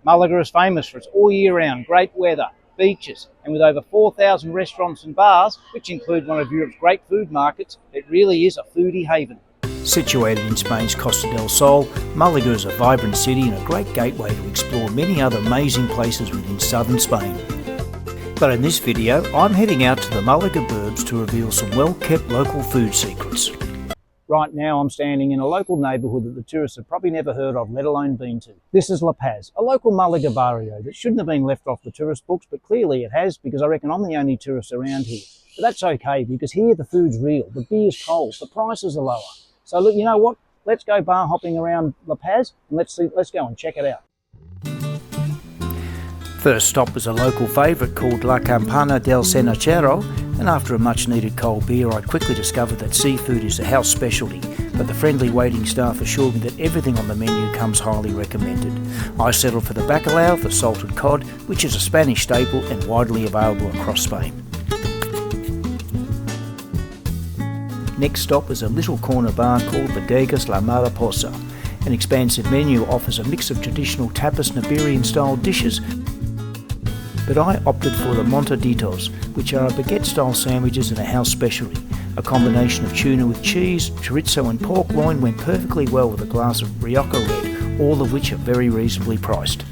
Malaga is famous for its all year round great weather, beaches, and with over 4,000 restaurants and bars, which include one of Europe's great food markets, it really is a foodie haven. Situated in Spain's Costa del Sol, Malaga is a vibrant city and a great gateway to explore many other amazing places within southern Spain. But in this video, I'm heading out to the Malaga burbs to reveal some well-kept local food secrets. Right now I'm standing in a local neighbourhood that the tourists have probably never heard of, let alone been to. This is La Paz, a local Malaga barrio that shouldn't have been left off the tourist books, but clearly it has, because I reckon I'm the only tourist around here. But that's okay, because here the food's real, the beer's cold, the prices are lower. So look, you know what? Let's go bar hopping around La Paz and let's go and check it out. First stop was a local favourite called La Campana del Cenachero, and after a much needed cold beer I quickly discovered that seafood is a house specialty, but the friendly waiting staff assured me that everything on the menu comes highly recommended. I settled for the bacalao, the salted cod, which is a Spanish staple and widely available across Spain. Next stop is a little corner bar called Bodega La Mariposa. An expansive menu offers a mix of traditional tapas and Iberian-style dishes, but I opted for the montaditos, which are baguette-style sandwiches and a house specialty. A combination of tuna with cheese, chorizo and pork loin went perfectly well with a glass of Rioja Red, all of which are very reasonably priced.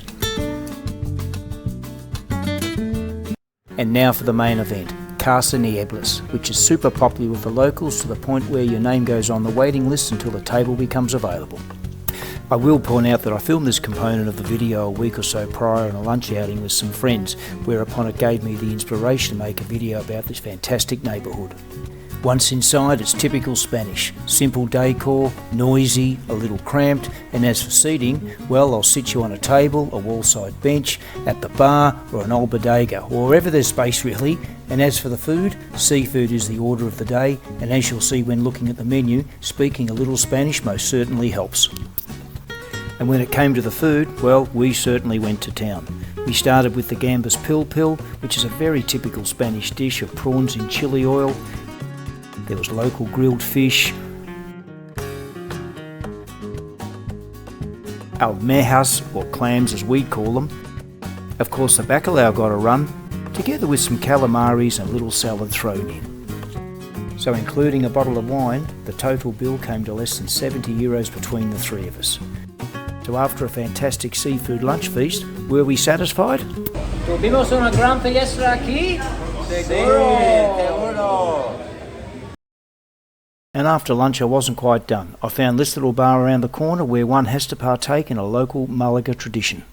And now for the main event, Casa Nieblas, which is super popular with the locals to the point where your name goes on the waiting list until the table becomes available. I will point out that I filmed this component of the video a week or so prior on a lunch outing with some friends, whereupon it gave me the inspiration to make a video about this fantastic neighbourhood. Once inside, it's typical Spanish, simple decor, noisy, a little cramped, and as for seating, well, I'll sit you on a table, a wall-side bench, at the bar, or an old bodega, or wherever there's space really. And as for the food, seafood is the order of the day, and as you'll see when looking at the menu, speaking a little Spanish most certainly helps. And when it came to the food, well, we certainly went to town. We started with the gambas pil, which is a very typical Spanish dish of prawns in chili oil. There was local grilled fish, almejas, or clams as we call them. Of course the bacalao got a run, together with some calamaris and a little salad thrown in. So including a bottle of wine, the total bill came to less than €70 between the three of us. So after a fantastic seafood lunch feast, were we satisfied? ¿Tuvimos una gran fiesta aquí? Seguro. And after lunch I wasn't quite done. I found this little bar around the corner where one has to partake in a local Malaga tradition.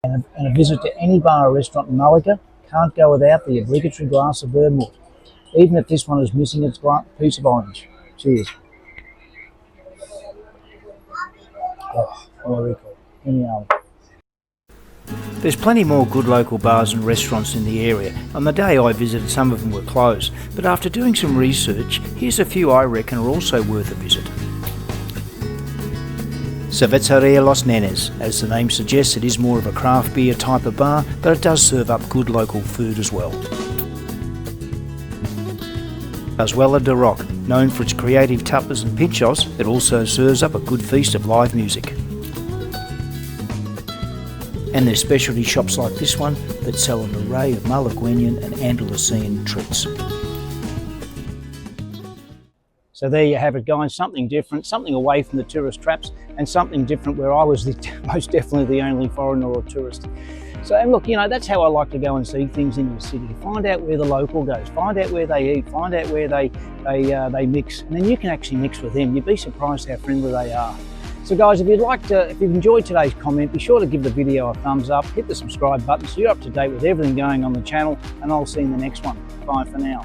And a visit to any bar or restaurant in Malaga can't go without the obligatory glass of vermouth, even if this one is missing its piece of orange. Cheers. Oh, very cool. There's plenty more good local bars and restaurants in the area. On the day I visited, some of them were closed, but after doing some research, here's a few I reckon are also worth a visit. Cervecería Los Nenes. As the name suggests, it is more of a craft beer type of bar, but it does serve up good local food as well. Cazuela de Rock. Known for its creative tapas and pinchos, it also serves up a good feast of live music. And there's specialty shops like this one that sell an array of Malagueñan and Andalusian treats. So there you have it, guys, something different, something away from the tourist traps, and something different where I was most definitely the only foreigner or tourist. So, and look, you know, that's how I like to go and see things in the city. Find out where the local goes, find out where they eat, find out where they mix, and then you can actually mix with them. You'd be surprised how friendly they are. So guys, if you've enjoyed today's comment, be sure to give the video a thumbs up, hit the subscribe button so you're up to date with everything going on the channel, and I'll see you in the next one. Bye for now.